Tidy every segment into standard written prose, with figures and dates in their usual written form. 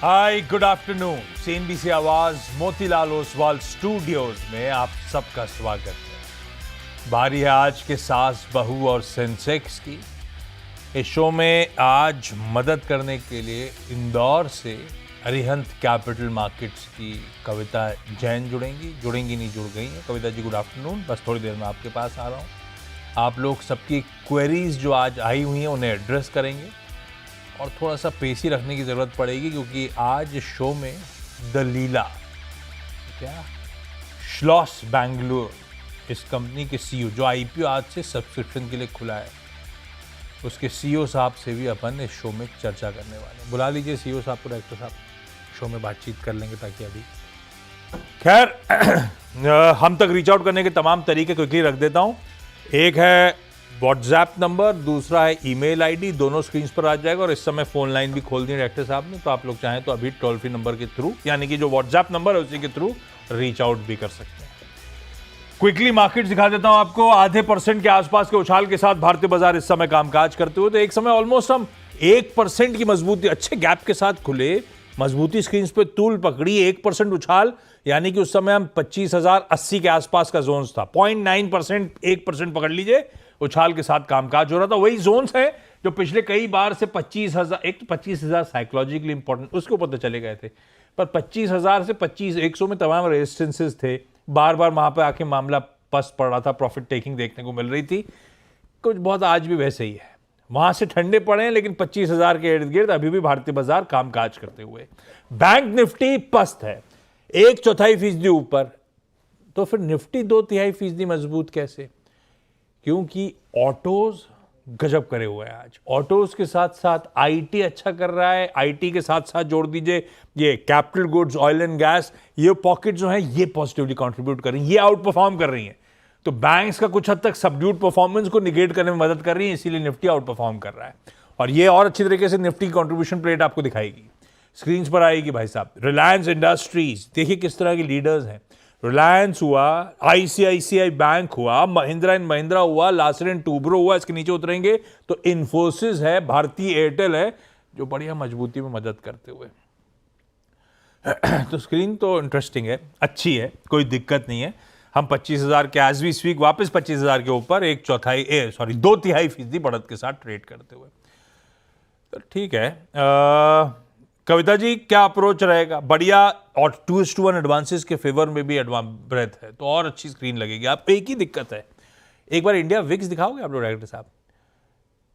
हाय good afternoon. CNBC आवाज Motilal Oswal studios में आप सबका स्वागत है। बारी है आज के सास बहू और सेंसेक्स की। इस शो में आज मदद करने के लिए इंदौर से अरिहंत कैपिटल मार्केट्स की कविता जैन जुड़ेंगी नहीं जुड़ गई हैं। Kavita ji good afternoon. बस थोड़ी देर में आपके पास आ रहा हूँ। आप लोग सबकी क्वेरीज जो आज आई हुई हैं उन्हें एड्रेस करेंगे और थोड़ा सा पेशी रखने की ज़रूरत पड़ेगी क्योंकि आज शो में द लीला श्लॉस बैंगलोर इस कंपनी के सीईओ जो आईपीओ आज से सब्सक्रिप्शन के लिए खुला है, उसके सीईओ साहब से भी अपन इस शो में चर्चा करने वाले हैं। बुला लीजिए सीईओ साहब को, डायरेक्टर साहब, शो में बातचीत कर लेंगे ताकि अभी खैर हम तक रीच आउट करने के तमाम तरीके क्विकली रख देता हूँ। एक है व्हाट्सएप नंबर, दूसरा है ईमेल आईडी, दोनों स्क्रीन पर आ जाएगा और इस समय फोन लाइन भी खोल दी डायरेक्टर साहब ने, तो आप लोग चाहें तो अभी टोल फ्री नंबर के थ्रू यानी कि जो व्हाट्सएप नंबर है उसी के थ्रू रीच आउट भी कर सकते हैं। क्विकली मार्केट दिखा देता हूं आपको। आधे % के आसपास के उछाल के साथ भारतीय बाजार इस समय कामकाज करते हुए, तो एक समय ऑलमोस्ट हम 1% की मजबूती, अच्छे गैप के साथ खुले, मजबूती स्क्रीन पे तूल पकड़ी, 1% उछाल, यानी कि उस समय हम 25,080 के आसपास का जोन था। 0.9%, 1% पकड़ लीजिए, उछाल के साथ कामकाज हो रहा था। वही जोन्स हैं जो पिछले कई बार से 25,000, एक तो 25,000 साइकोलॉजिकली इंपॉर्टेंट, उसके ऊपर तो चले गए थे, पर 25,000 से 25,100 में तमाम रेजिस्टेंसेस थे। बार बार वहां पर आके मामला पस्त पड़ रहा था, प्रॉफिट टेकिंग देखने को मिल रही थी। कुछ बहुत आज भी वैसे ही है, वहां से ठंडे पड़े हैं, लेकिन 25,000 के इर्द गिर्द अभी भी भारतीय बाजार कामकाज करते हुए। बैंक निफ्टी पस्त है 1/4% ऊपर, तो फिर निफ्टी 2/3% मजबूत कैसे? क्योंकि ऑटोज गजब करे हुए हैं आज। ऑटोज के साथ साथ आईटी अच्छा कर रहा है। आईटी के साथ साथ जोड़ दीजिए ये capital goods, oil and gas, ये पॉकेट जो है ये पॉजिटिवली कंट्रीब्यूट कर रही हैं, ये आउट परफॉर्म कर रही हैं। तो बैंक्स का कुछ हद तक सबड्यूड परफॉर्मेंस को निगेट करने में मदद कर रही है, इसीलिए निफ्टी आउट परफॉर्म कर रहा है। और ये और अच्छी तरीके से निफ्टी की कंट्रीब्यूशन प्लेट आपको दिखाएगी, स्क्रीन पर आएगी भाई साहब। रिलायंस इंडस्ट्रीज देखिए किस तरह के लीडर्स हैं। रिलायंस हुआ, आईसीआईसीआई बैंक हुआ, महिंद्रा एंड महिंद्रा हुआ, लार्सन एंड टूब्रो हुआ, इसके नीचे उतरेंगे तो इन्फोसिस है, भारतीय एयरटेल है, जो बढ़िया मजबूती में मदद करते हुए। तो स्क्रीन तो इंटरेस्टिंग है, अच्छी है, कोई दिक्कत नहीं है। हम 25,000 के एज वी स्पीक वापस 25,000 के ऊपर 2/3% बढ़त के साथ ट्रेड करते हुए, तो ठीक है। कविता जी क्या अप्रोच रहेगा? बढ़िया, और 2:1 एडवांसेस के फेवर में भी ब्रेथ है, तो और अच्छी स्क्रीन लगेगी। आप एक ही दिक्कत है, एक बार इंडिया विक्स दिखाओगे आप लोग डायरेक्टर साहब?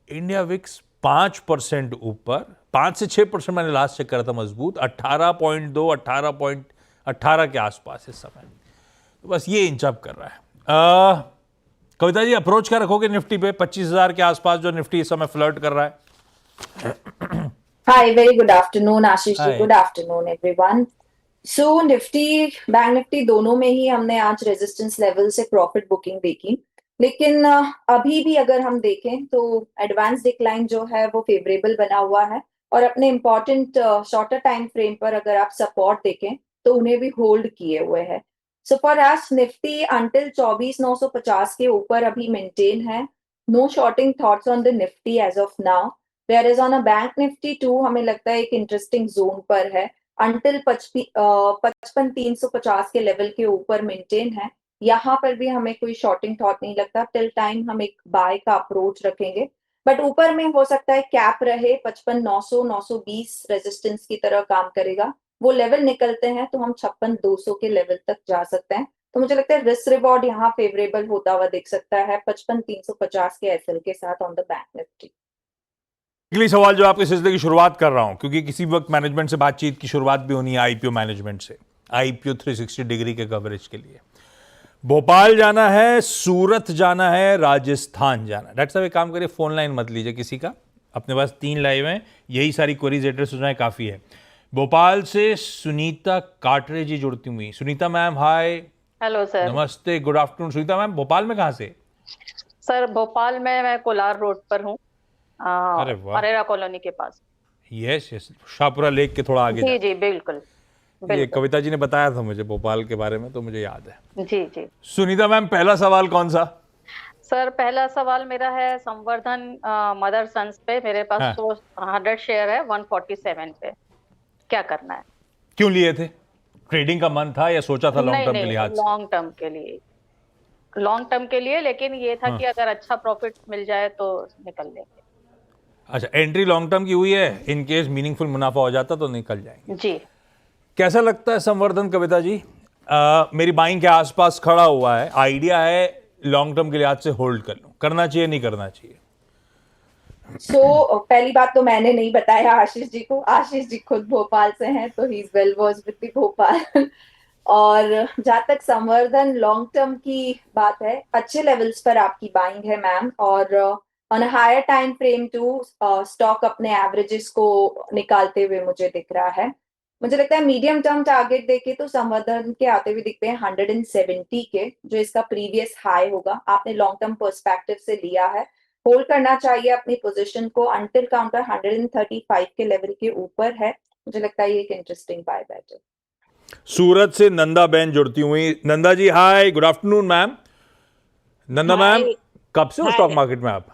इंडिया विक्स 5% ऊपर, 5 से 6% मैंने लास्ट चेक करा था मजबूत, 18.2, 18 के आसपास इस समय, तो बस ये इंच अप कर रहा है। कविता जी अप्रोच क्या रखोगे निफ्टी पे 25,000 के आसपास जो निफ्टी इस समय फ्लर्ट कर रहा है? Hi, very good afternoon, Ashish ji. Good afternoon, everyone. So, Nifty, Bank Nifty दोनों में ही हमने आज रेजिस्टेंस लेवल से प्रॉफिट बुकिंग देखी, लेकिन अभी भी अगर हम देखें तो एडवांस डिक्लाइन जो है वो फेवरेबल बना हुआ है, और अपने इंपॉर्टेंट शॉर्टर टाइम फ्रेम पर अगर आप सपोर्ट देखें तो उन्हें भी होल्ड किए हुए है। So for us Nifty until 24,950 के ऊपर अभी मेंटेन है। No shorting thoughts on the Nifty as of now. Whereas on a bank nifty 2 हमें लगता है एक इंटरेस्टिंग जोन पर है, अंटिल 55,350 के लेवल के ऊपर मेंटेन है। यहाँ पर भी हमें कोई शॉर्टिंग थॉट नहीं लगता। टिल टाइम हम एक बाय का अप्रोच रखेंगे, बट ऊपर में हो सकता है कैप रहे 55,900, 920 रेजिस्टेंस की तरह काम करेगा। वो लेवल निकलते हैं तो हम 56,200 के लेवल तक जा सकते हैं। तो मुझे लगता है रिस्क रिवॉर्ड यहाँ फेवरेबल होता हुआ दिख सकता है 55,350 के एसएल के साथ ऑन द बैंक निफ्टी। अगली सवाल जो आपके सिलसिले की शुरुआत कर रहा हूं, क्योंकि किसी वक्त मैनेजमेंट से बातचीत की शुरुआत भी होनी है आईपीओ मैनेजमेंट से, आईपीओ 360 डिग्री के कवरेज के लिए। भोपाल जाना है, सूरत जाना है, राजस्थान जाना है। डॉक्टर साहब एक काम करिए, फोन लाइन मत लीजिए किसी का, अपने पास 3 लाइव हैं, यही सारी क्वेरीज एड्रेस हो जाए काफ़ी है। भोपाल से सुनीता काटरे जी जुड़ती हुई। Sunita ma'am hi. Hello sir. नमस्ते, good afternoon. Sunita ma'am Bhopal में कहाँ से? सर भोपाल में मैं कोलार रोड पर हूँ, अरे वाह, अरेरा कॉलोनी के पास। यस यस, शाहपुरा लेक के थोड़ा आगे जी जी बिल्कुल ये बिल्कुल। कविता जी ने बताया था मुझे भोपाल के बारे में, तो मुझे याद है। जी जी सुनीता मैम पहला सवाल कौन सा? सर, पहला सवाल मेरा है संवर्धन मदर सन्स पे। मेरे पास हाँ। तो 100 शेयर है 147 पे। क्या करना है। क्यों लिए थे? ट्रेडिंग का मन था या सोचा था लॉन्ग नहीं टर्म के नहीं, लिहाज से? लॉन्ग टर्म के लिए, लॉन्ग टर्म के लिए, लेकिन ये था हाँ। कि अगर अच्छा प्रॉफिट मिल जाए तो निकल लेंगे। अच्छा, एंट्री लॉन्ग टर्म की हुई है, इन केस मीनिंगफुल मुनाफा हो जाता तो निकल जाएंगे। जी। कैसा लगता है संवर्धन कविता जी? मेरी बाइंग के आसपास खड़ा हुआ है, आइडिया है लॉन्ग टर्म के लिहाज से होल्ड कर लूं, करना चाहिए नहीं करना चाहिए? पहली बात तो मैंने नहीं बताया आशीष जी को, आशीष जी खुद भोपाल से हैं तो he is well versed with the Bhopal. और जहां तक संवर्धन लॉन्ग टर्म की बात है, अच्छे लेवल्स पर आपकी बाइंग है मैम, और on higher time frame to stock अपने एवरेजेस को निकालते हुए मुझे दिख रहा है। मुझे लगता है मीडियम टर्म टारगेट देखे तो संवर्धन के आते हुए दिखते हैं 170 के, जो इसका प्रीवियस हाई होगा। आपने लॉन्ग टर्म पर्सपेक्टिव से लिया है, होल्ड करना चाहिए अपनी पोजीशन को अंटिल काउंटर 135 के लेवल के ऊपर है। मुझे लगता है ये एक इंटरेस्टिंग बाय बैट है। सूरत से नंदा बहन जुड़ती हुई। Nanda ji hi, good afternoon ma'am. Nanda ma'am, कब से हो स्टॉक मार्केट में आप?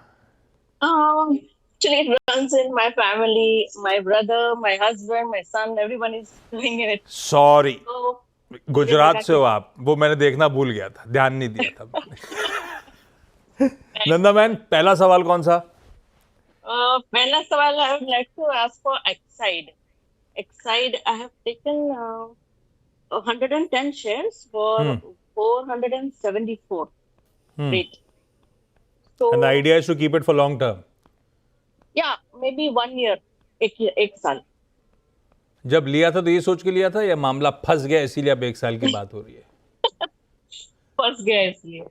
Actually, it runs in my family. My brother, my husband, my son, everyone is doing it. Sorry, So, Gujarat से हो आप, वो मैंने देखना भूल गया था, ध्यान नहीं दिया था मैंने। नंदा मैम, पहला सवाल कौन सा? पहला सवाल I would like to ask for Exide. Exide, I have taken 110 shares for 474 rate. So, And the idea is to keep it for long term. yeah, maybe 1 year, एक साल. जब लिया था तो ये सोच के लिया था या मामला फंस गया इसीलिए अब 1 साल की बात हो रही है? फंस गया इसलिए.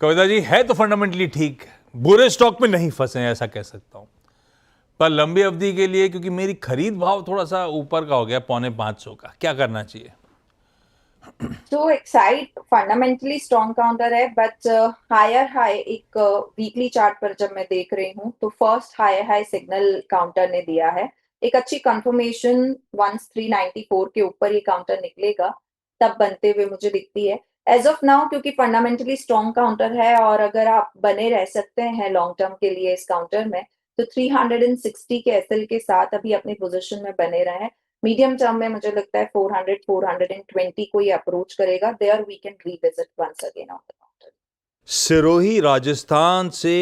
कविता जी, है तो फंडामेंटली ठीक, बुरे स्टॉक में नहीं फंसे हैं ऐसा कह सकता हूं, पर लंबी अवधि के लिए, क्योंकि मेरी खरीद भाव थोड़ा सा ऊपर का हो गया, 450 का, क्या करना चाहिए? तो एक्साइड फंडामेंटली स्ट्रॉन्ग काउंटर है, बट हायर हाई एक वीकली चार्ट पर जब मैं देख रही हूँ तो first higher high signal counter ने दिया है। एक अच्छी कंफर्मेशन 1394 के ऊपर ये काउंटर निकलेगा तब बनते हुए मुझे दिखती है एज ऑफ नाउ, क्योंकि फंडामेंटली स्ट्रॉन्ग काउंटर है और अगर आप बने रह सकते हैं लॉन्ग टर्म के लिए इस काउंटर में तो 360 के एसएल के साथ अभी अपनी पोजीशन में बने रहे। मीडियम टर्म में मुझे लगता है 400 420 को ये अप्रोच करेगा, there we can revisit once again on the counter. Sirohi Rajasthan से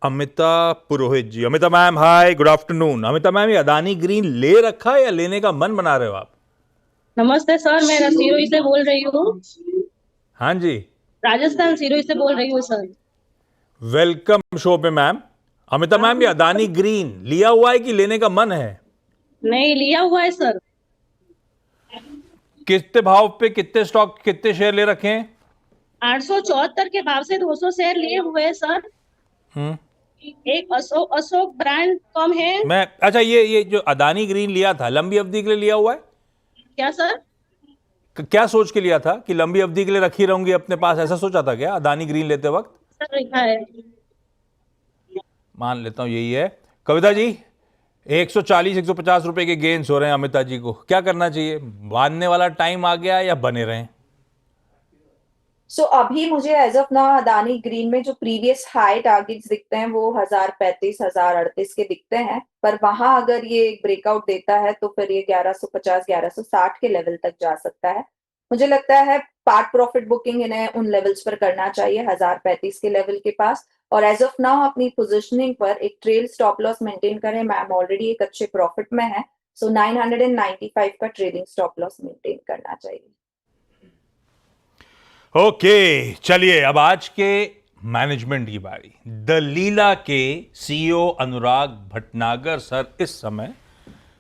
Amita Purohit ji. Amita ma'am hi, good afternoon. Amita ma'am, ये अदानी ग्रीन ले रखा है या लेने का मन बना रहे हो आप? नमस्ते सर, मैं सिरोही से बोल रही हूँ। हाँ जी, राजस्थान सिरोही से बोल रही हूँ सर। वेलकम शो पे मैम। अमिता मैम, ये अदानी ग्रीन लिया हुआ है कि लेने का मन है? नहीं, लिया हुआ है सर। कितने भाव पे, कितने स्टॉक, कितने शेयर ले रखे हैं? 874 के भाव से 200 शेयर लिए हुए हैं सर। एक अशोक ब्रांड कम है। मैं अच्छा, ये जो अदानी ग्रीन लिया था लंबी अवधि के लिए लिया हुआ है? क्या सर? क्या सोच के लिया था कि लंबी अवधि के लिए रखी रहूंगी अपने पास, ऐसा सोचा था क्या अदानी ग्रीन लेते वक्त? सर लिखा है। मान लेता हूं यही है। कविता जी, 140-150 रुपए के गेन्स हो रहे हैं अमिता जी को, क्या करना चाहिए? बांधने वाला टाइम आ गया या बने रहें? अभी मुझे as of now Adani Green में जो प्रीवियस हाई टारगेट्स दिखते हैं वो 1035 1038 के दिखते हैं, पर वहां अगर ये ब्रेकआउट देता है तो फिर ये 1150 1160 के लेवल तक जा सकता है। मुझे लगता है पार्ट प्रॉफिट बुकिंग इन्हें उन लेवल्स पर करना चाहिए 1035 के लेवल के पास, और एज ऑफ नाउ अपनी पोजिशनिंग पर एक ट्रेल स्टॉप लॉस मेंटेन करें। मैम ऑलरेडी एक अच्छे प्रॉफिट में है, सो 995 का ट्रेलिंग स्टॉप लॉस मेंटेन करना चाहिए। ओके, चलिए अब आज के मैनेजमेंट की बारी। द लीला के सीईओ अनुराग भटनागर सर इस समय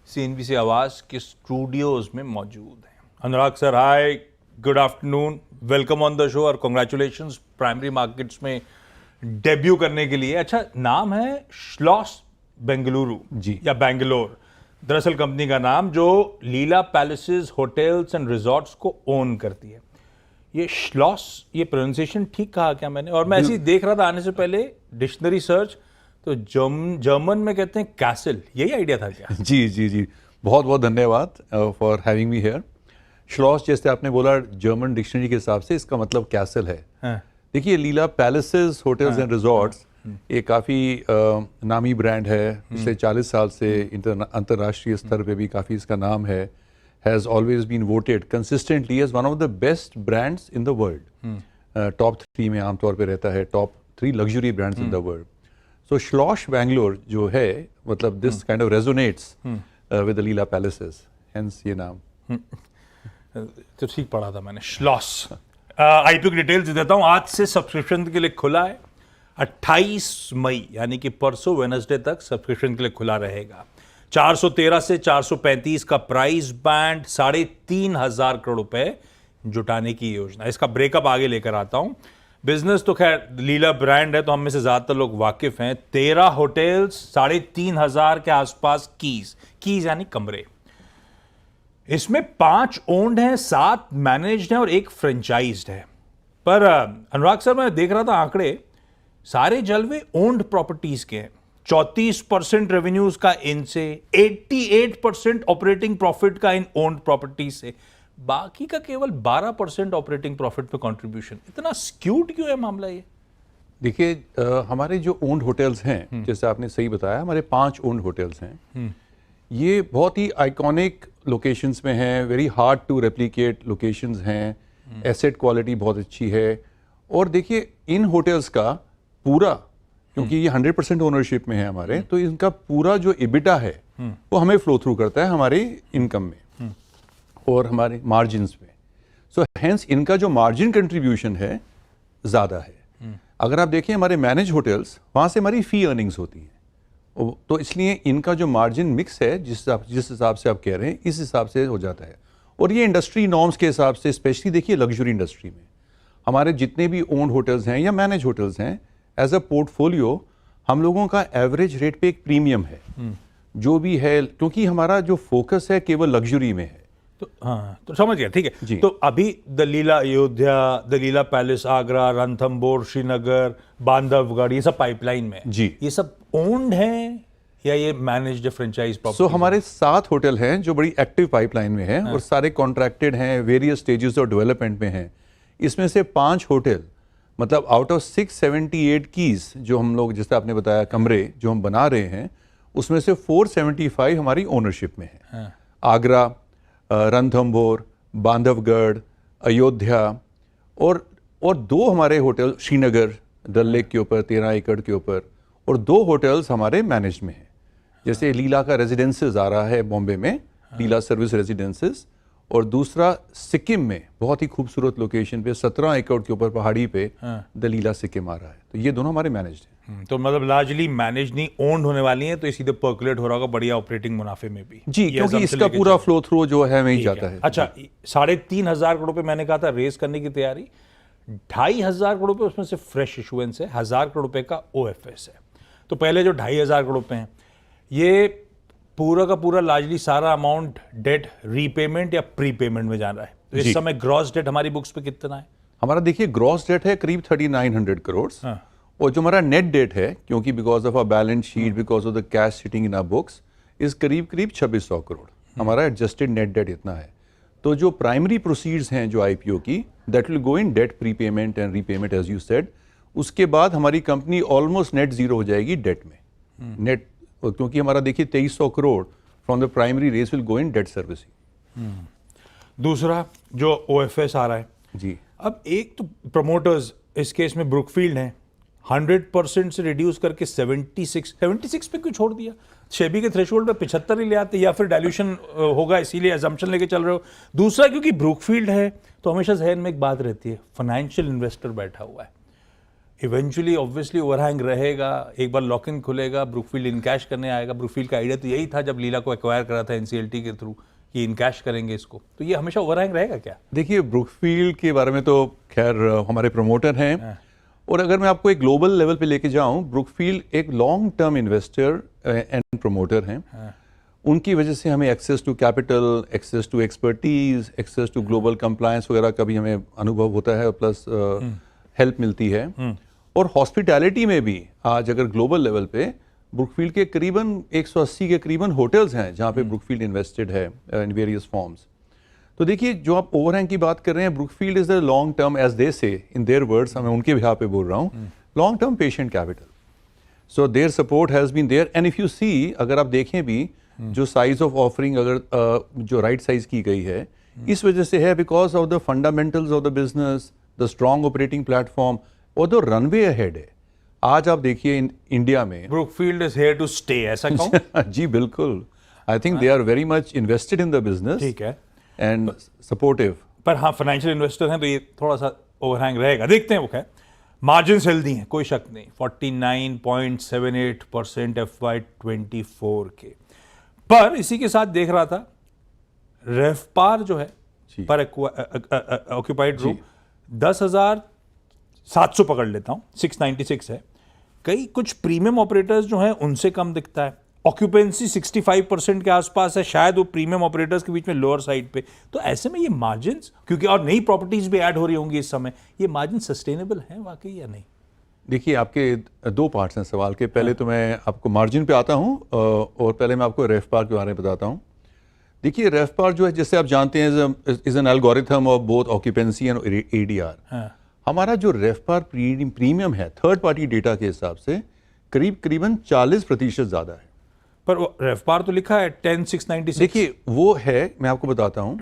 सीएनबीसी आवाज के स्टूडियोज में मौजूद हैं। Anurag sir hi, good afternoon, welcome on the show और कांग्रेचुलेशंस प्राइमरी मार्केट्स में डेब्यू करने के लिए। अच्छा, नाम है श्लॉस बेंगलुरु जी, या बैंगलोर, दरअसल कंपनी का नाम, जो लीला पैलेसेस होटल्स एंड रिजॉर्ट्स को ओन करती है। ये श्लॉस, ये प्रोनाउंसिएशन ठीक कहा क्या मैंने? और मैं ऐसे ही देख रहा था आने से पहले डिक्शनरी सर्च, तो जर्मन में कहते हैं कैसल, यही आइडिया था क्या? जी जी जी, बहुत बहुत धन्यवाद फॉर हैविंग मी हियर। श्लॉस, जैसे आपने बोला, जर्मन डिक्शनरी के हिसाब से इसका मतलब कैसल है। हाँ। देखिए, लीला पैलेसेस होटल्स एंड रिजॉर्ट्स ये काफ़ी नामी ब्रांड है, पिछले 40 साल से अंतर्राष्ट्रीय स्तर पे भी काफ़ी इसका नाम है, has always been voted consistently as one of the best brands in the world. Top 3 में आमतौर पे रहता है, top 3 luxury brands in the world. So Schloss Bangalore जो है, मतलब this kind of resonates with the Leela palaces, hence ये नाम। तो ठीक पढ़ा था मैंने, श्लॉस। आईपीओ की डिटेल्स देता हूं। आज से सब्सक्रिप्शन के लिए खुला है, 28 मई यानी कि परसों वेडनेसडे तक सब्सक्रिप्शन के लिए खुला रहेगा। 413 से 435 का प्राइस बैंड, 3,500 करोड़ रुपए जुटाने की योजना। इसका ब्रेकअप आगे लेकर आता हूं। बिजनेस तो खैर लीला ब्रांड है तो हम में से ज्यादातर लोग वाकिफ हैं। 13 होटल्स, 3,500 के आसपास कीज यानी कमरे। इसमें 5 ओन्ड हैं, 7 मैनेज्ड हैं और 1 फ्रेंचाइज्ड है। पर अनुराग सर, मैं देख रहा था आंकड़े, सारे जलवे ओन्ड प्रॉपर्टीज के हैं। 34% रेवेन्यूज का इनसे, 88% ऑपरेटिंग प्रॉफिट का इन ओन्ड प्रॉपर्टीज से, बाकी का केवल 12% ऑपरेटिंग प्रॉफिट पे कंट्रीब्यूशन। इतना स्क्यूड क्यों है मामला ये? देखिए, हमारे जो ओन्ड होटल्स हैं, जैसे आपने सही बताया, हमारे 5 ओन्ड होटल्स हैं। ये बहुत ही आइकॉनिक लोकेशंस में हैं, very hard to replicate locations हैं, एसेट क्वालिटी बहुत अच्छी है। और देखिए, इन होटल्स का पूरा, क्योंकि ये 100% ओनरशिप में है हमारे, तो इनका पूरा जो इबिटा है वो हमें फ्लो थ्रू करता है हमारी इनकम में और हमारे मार्जिन्स में। सो हेंस इनका जो मार्जिन कंट्रीब्यूशन है ज़्यादा है। अगर आप देखें हमारे मैनेज होटल्स, वहाँ से हमारी फी अर्निंग्स होती हैं, तो इसलिए इनका जो मार्जिन मिक्स है, जिस हिसाब से आप कह रहे हैं, इस हिसाब से हो जाता है। और ये इंडस्ट्री नॉर्म्स के हिसाब से, स्पेशली देखिए लग्जरी इंडस्ट्री में हमारे जितने भी ओन्ड होटल्स हैं या मैनेज होटल्स हैं, एज अ पोर्टफोलियो हम लोगों का एवरेज रेट पे एक प्रीमियम है जो भी है, क्योंकि हमारा जो फोकस है केवल लग्जरी में है। तो हाँ, तो समझ गया, ठीक है। तो अभी the Leela Ayodhya, the Leela palace Agra, Ranthambore Srinagar, Bandhavgarh, ये सब पाइपलाइन में जी। ये सब ओन्ड हैं या ये मैनेज्ड फ्रेंचाइज प्रॉपर्टी? सो हमारे 7 होटल हैं जो बड़ी एक्टिव पाइपलाइन में हैं और सारे कॉन्ट्रैक्टेड हैं, वेरियस स्टेजेस ऑफ डेवलपमेंट में हैं। इसमें से 5 होटल, मतलब आउट ऑफ 678 कीज जो हम लोग, जैसे आपने बताया, कमरे जो हम बना रहे हैं, उसमें से 475 हमारी ओनरशिप में है। आगरा, रणथंभौर, बांधवगढ़, अयोध्या और 2 हमारे होटल श्रीनगर डल लेक के ऊपर 13 एकड़ के ऊपर, और 2 होटल्स हमारे मैनेज में हैं। जैसे लीला का रेजिडेंसेस आ रहा है बॉम्बे में, लीला सर्विस रेजिडेंसेस, और दूसरा सिक्किम में बहुत ही खूबसूरत लोकेशन पे 17 एकड़ के ऊपर पहाड़ी पे द लीला सिक्किम आ रहा है। तो ये दोनों हमारे मैनेज्ड हैं। तो मतलब लार्जली मैनेज नहीं, ओन्ड होने वाली हैं, तो सीधे पर्कुलेट हो रहा होगा बढ़िया ऑपरेटिंग मुनाफे में भी। जी, क्योंकि इसका पूरा फ्लो थ्रू जो है वहीं जाता है। अच्छा, 3,500 करोड़ रुपए मैंने कहा था रेस करने की तैयारी, 2,500 करोड़ रुपए उसमें से फ्रेश इशुएंस है, 1,000 करोड़ रुपए का OFS है। तो पहले जो 2,500 करोड़ रुपए हैं, ये पूरा का पूरा लार्जली सारा अमाउंट डेट रीपेमेंट या प्रीपेमेंट में जा रहा है। तो इस समय ग्रॉस डेट हमारी बुक्स पे कितना है? हमारा देखिए ग्रॉस डेट है करीब 3,900 करोड़, और जो हमारा नेट डेट है, क्योंकि because of a balance sheet, because of the cash sitting in our books, is करीब 2,600 करोड़। हमारा एडजस्टेड नेट डेट इतना है। तो जो प्राइमरी प्रोसीड्स हैं जो IPO की, that will go in debt prepayment and repayment as you said. उसके बाद हमारी कंपनी ऑलमोस्ट नेट जीरो हो जाएगी डेट में। नेट, क्योंकि हमारा देखिए 2,300 crore from the primary raise will go in debt servicing. दूसरा जो OFS आ रहा है जी, अब एक तो प्रमोटर्स, इस केस में ब्रुकफील्ड है, 100% से रिड्यूस करके 76 पे क्यों छोड़ दिया? सेबी के थ्रेशोल्ड पे 75 ही ले आते, या फिर डायल्यूशन होगा इसीलिए एजम्पशन लेके चल रहे हो? दूसरा, क्योंकि ब्रुकफील्ड है तो हमेशा जहन में एक बात रहती है, फाइनेंशियल इन्वेस्टर बैठा हुआ है, इवेंचुअली ऑब्वियसली ओवरहैंग रहेगा, एक बार लॉक इन खुलेगा, ब्रुकफील्ड इनकैश करने आएगा। ब्रुकफील्ड का आइडिया तो यही था जब लीला को एक्वायर करा था NCLT के थ्रू कि इनकैश करेंगे इसको, तो ये हमेशा ओवरहैंग रहेगा क्या? देखिए ब्रुकफील्ड के बारे में तो खैर हमारे प्रमोटर हैं, और अगर मैं आपको एक ग्लोबल लेवल पे लेके जाऊं, ब्रुकफील्ड एक long term investor and promoter हैं। उनकी वजह से हमें access to capital, access to expertise, access to global compliance वगैरह का भी हमें अनुभव होता है, प्लस हेल्प मिलती है। और हॉस्पिटैलिटी में भी आज अगर ग्लोबल लेवल पे ब्रुकफील्ड के करीबन 180 के करीबन होटल्स हैं जहाँ पे ब्रुकफील्ड इन्वेस्टेड है इन वेरियस फॉर्म्स। तो देखिए, जो आप ओवरहैंग की बात कर रहे हैं, Brookfield is the long term, as they say in their words, मैं उनके बिहाफ पे बोल रहा हूँ, long term patient capital. So their support has been there and if you see, अगर आप देखें भी जो साइज ऑफ ऑफरिंग अगर जो राइट साइज की गई है, इस वजह से है because of the fundamentals of the business, the strong operating platform और द रनवे अहेड है। आज आप देखिए इंडिया में Brookfield is here to stay, ऐसा कहूं? जी बिल्कुल, I think they are very much invested in the business ठीक है, एंड सपोर्टिव। पर हाँ फाइनेंशियल इन्वेस्टर हैं तो ये थोड़ा सा ओवरहैंग रहेगा, देखते हैं वो खैर। मार्जिन्स हेल्दी हैं, कोई शक नहीं, 49.78% FY24 के। पर इसी के साथ देख रहा था रेफपार जो है पर ऑक्यूपाइड रूम 10,700 पकड़ लेता हूं, 696 है। कई कुछ प्रीमियम ऑपरेटर्स जो हैं उनसे कम दिखता है, ऑक्यूपेंसी 65% के आसपास है, शायद वो प्रीमियम ऑपरेटर्स के बीच में लोअर साइड पे। तो ऐसे में ये मार्जिन्स, क्योंकि और नई प्रॉपर्टीज भी ऐड हो रही होंगी इस समय, ये मार्जिन सस्टेनेबल हैं वाकई या नहीं? देखिए, आपके दो पार्ट्स हैं सवाल के। पहले तो मैं आपको मार्जिन पे आता हूं और पहले मैं आपको रेफपार के बारे में बताता हूं। देखिए, रेफपार जो है, जैसे आप जानते हैं, is an algorithm of both occupancy and ADR. हमारा जो रेफपार प्रीमियम है थर्ड पार्टी डेटा के हिसाब से करीबन 40% ज़्यादा है। पर वो रेफपार तो लिखा है 10,696। देखिए वो है, मैं आपको बताता हूं,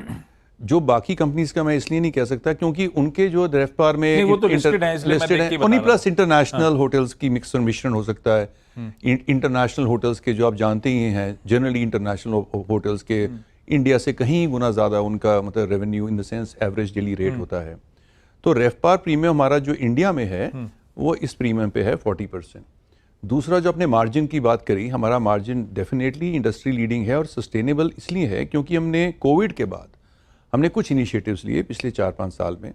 जो बाकी कंपनीज का मैं इसलिए नहीं कह सकता क्योंकि उनके जो रेफपार में नहीं, वो तो लिस्टेड है, इसलिए मैं देख के बता उन्हीं रहा प्लस इंटरनेशनल होटल्स की मिक्स और मिश्रण हो सकता है। इंटरनेशनल होटल्स के जो आप जानते ही हैं, जनरली इंटरनेशनल होटल्स के इंडिया से कहीं गुना ज़्यादा उनका मतलब revenue in the sense average daily rate होता है। तो रेफपार प्रीमियम हमारा जो इंडिया में है वो इस प्रीमियम पे है 40%। दूसरा, जो आपने मार्जिन की बात करी, हमारा मार्जिन डेफिनेटली इंडस्ट्री लीडिंग है और सस्टेनेबल इसलिए है क्योंकि हमने कोविड के बाद हमने कुछ इनिशिएटिव्स लिए पिछले 4-5 साल में।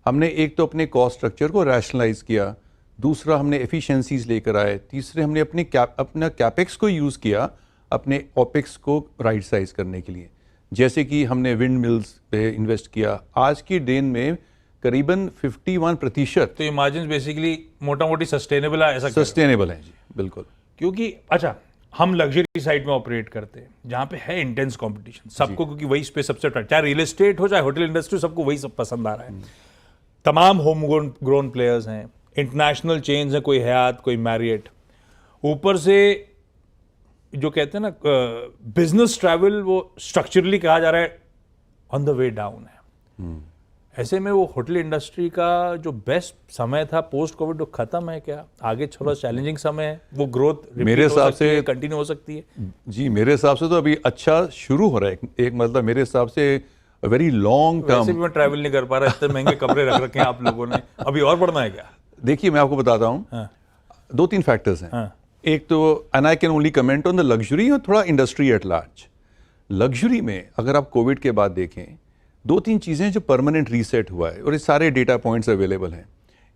हमने एक तो अपने कॉस्ट स्ट्रक्चर को रैशनलाइज किया, दूसरा हमने एफिशिएंसीज लेकर आए, तीसरे हमने अपना कैपेक्स को यूज़ किया अपने ओपेक्स को राइट साइज करने के लिए। जैसे कि हमने विंड मिल्स पे इन्वेस्ट किया, आज की दिन में करीबन 51%। तो ये मार्जिन बेसिकली मोटा मोटी सस्टेनेबल है, ऐसा सस्टेनेबल है जी, बिल्कुल। क्योंकि अच्छा, हम लग्जरी साइड में ऑपरेट करते हैं जहाँ पे है इंटेंस कंपटीशन सबको, क्योंकि वही स्पेस सबसे अट्रैक्ट, चाहे रियल एस्टेट हो चाहे होटल इंडस्ट्री, सबको वही सब पसंद आ रहा है। तमाम होम ग्रोन प्लेयर्स हैं, इंटरनेशनल चेन्स हैं, कोई हयात, कोई मैरियट, ऊपर से जो कहते हैं ना बिजनेस ट्रैवल, वो स्ट्रक्चरली कहा जा रहा है ऑन द वे डाउन है। ऐसे में वो होटल इंडस्ट्री का जो बेस्ट समय था पोस्ट कोविड, वो खत्म है क्या? आगे थोड़ा चैलेंजिंग समय है, वो ग्रोथ मेरे हिसाब से कंटिन्यू हो सकती है? जी, मेरे हिसाब से तो अभी अच्छा शुरू हो रहा है। एक मतलब मेरे हिसाब से वेरी लॉन्ग टर्म। वैसे भी मैं ट्रैवल नहीं कर पा रहा, इतने महंगे कपड़े रख रखे हैं आप लोगों ने, अभी और बढ़ना है क्या? देखिए, मैं आपको बताता हूँ, 2-3 फैक्टर्स हैं। एक तो, and I can only comment on the luxury और थोड़ा इंडस्ट्री एट लार्ज। लग्जरी में अगर आप कोविड के बाद देखें, 2-3 चीज़ें जो परमानेंट रीसेट हुआ है और ये सारे डेटा पॉइंट्स अवेलेबल हैं।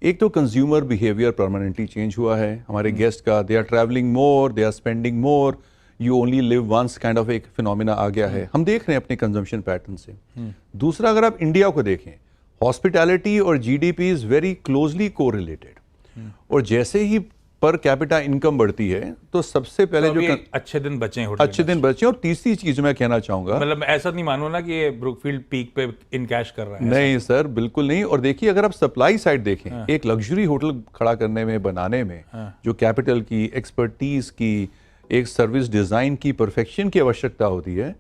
एक तो कंज्यूमर बिहेवियर परमानेंटली चेंज हुआ है हमारे गेस्ट का, they are travelling more, they are spending more, you only live once kind of एक फिनोमिना आ गया है, हम देख रहे हैं अपने कंजम्पशन पैटर्न से। दूसरा, अगर आप इंडिया को देखें, हॉस्पिटैलिटी और GDP is very closely correlated, और जैसे ही पर कैपिटा इनकम बढ़ती है तो सबसे पहले तो जो अच्छे दिन बचे हैं, अच्छे दिन बचे। और तीसरी चीज मैं कहना चाहूंगा, मतलब ऐसा नहीं मानो ना कि ये ब्रुकफील्ड पीक पे इन कैश कर रहा है, नहीं सर, बिल्कुल नहीं। और देखिए, अगर आप सप्लाई साइड देखें, एक लग्जरी होटल खड़ा करने में, बनाने में जो कैपिटल की, एक्सपर्टीज की, एक सर्विस डिजाइन की परफेक्शन की आवश्यकता होती है,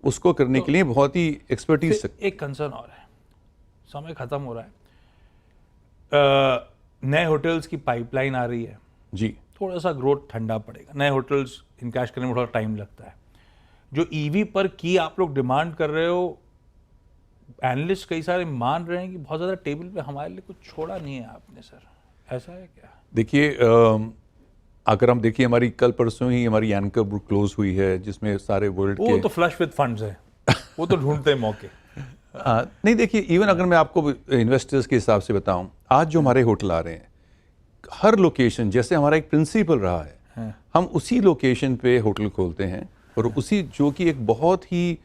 उसको करने के लिए बहुत ही एक्सपर्टीज। एक कंसर्न और है, समय खत्म हो रहा है, नए होटल्स की पाइपलाइन आ रही है जी, थोड़ा सा ग्रोथ ठंडा पड़ेगा, नए होटल्स इनकैश करने में थोड़ा टाइम लगता है। जो ईवी पर की आप लोग डिमांड कर रहे हो, एनालिस्ट कई सारे मान रहे हैं कि बहुत ज़्यादा टेबल पे हमारे लिए कुछ छोड़ा नहीं है आपने, सर ऐसा है क्या? देखिए, अगर हम देखिए, हमारी कल परसों ही हमारी एंकर बुक क्लोज हुई है जिसमें सारे वर्ल्ड के, वो तो फ्लश विद फंड्स है, वो तो ढूंढते हैं मौके। नहीं, देखिए, इवन अगर मैं आपको इन्वेस्टर्स के हिसाब से बताऊं, आज जो हमारे होटल आ रहे हैं, हर लोकेशन, जैसे हमारा एक प्रिंसिपल रहा है, हम उसी लोकेशन पे होटल खोलते हैं, और उसी जो कि एक बहुत ही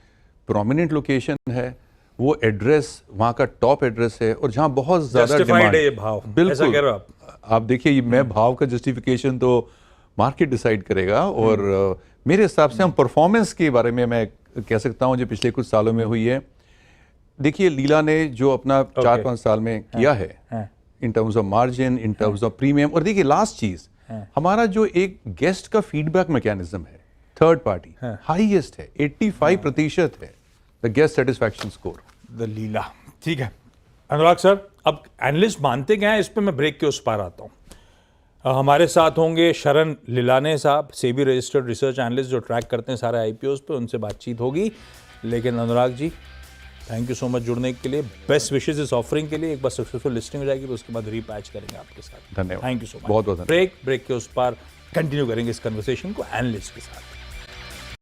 प्रोमिनेंट लोकेशन है, वो एड्रेस वहाँ का टॉप एड्रेस है, और जहाँ बहुत ज़्यादा डिमांड है। भाव, बिल्कुल, ऐसा कह रहे हो आप देखिए, मैं भाव का जस्टिफिकेशन तो मार्केट डिसाइड करेगा, और मेरे हिसाब से हम परफॉर्मेंस के बारे में मैं कह सकता हूँ जो पिछले कुछ सालों में हुई है। देखिए, लीला ने जो अपना 4-5 साल में किया है in terms of margin, in terms of premium, और देखिए लास्ट चीज, हमारा जो एक गेस्ट का फीडबैक मैकेनिज्म है थर्ड पार्टी हाईएस्ट है, 85% है the guest satisfaction score. The Leela. ठीक है अनुराग सर, अब एनालिस्ट मानते क्या है, इस पे मैं ब्रेक के उस पार आता हूँ। हमारे साथ होंगे शरण लिलाने साहब, सेबी रजिस्टर्ड रिसर्च एनालिस्ट जो ट्रैक करते हैं सारे आईपीओज पे, उनसे बातचीत होगी। लेकिन Anurag ji thank you so much जुड़ने के लिए, बेस्ट विशेस इस ऑफरिंग के लिए। एक बार सक्सेसफुल लिस्टिंग हो जाएगी तो उसके बाद रीपैच करेंगे आपके साथ। धन्यवाद, थैंक यू सो मच। बहुत बहुत ब्रेक के उस पार कंटिन्यू करेंगे इस कन्वर्सेशन को एनालिस्ट के साथ।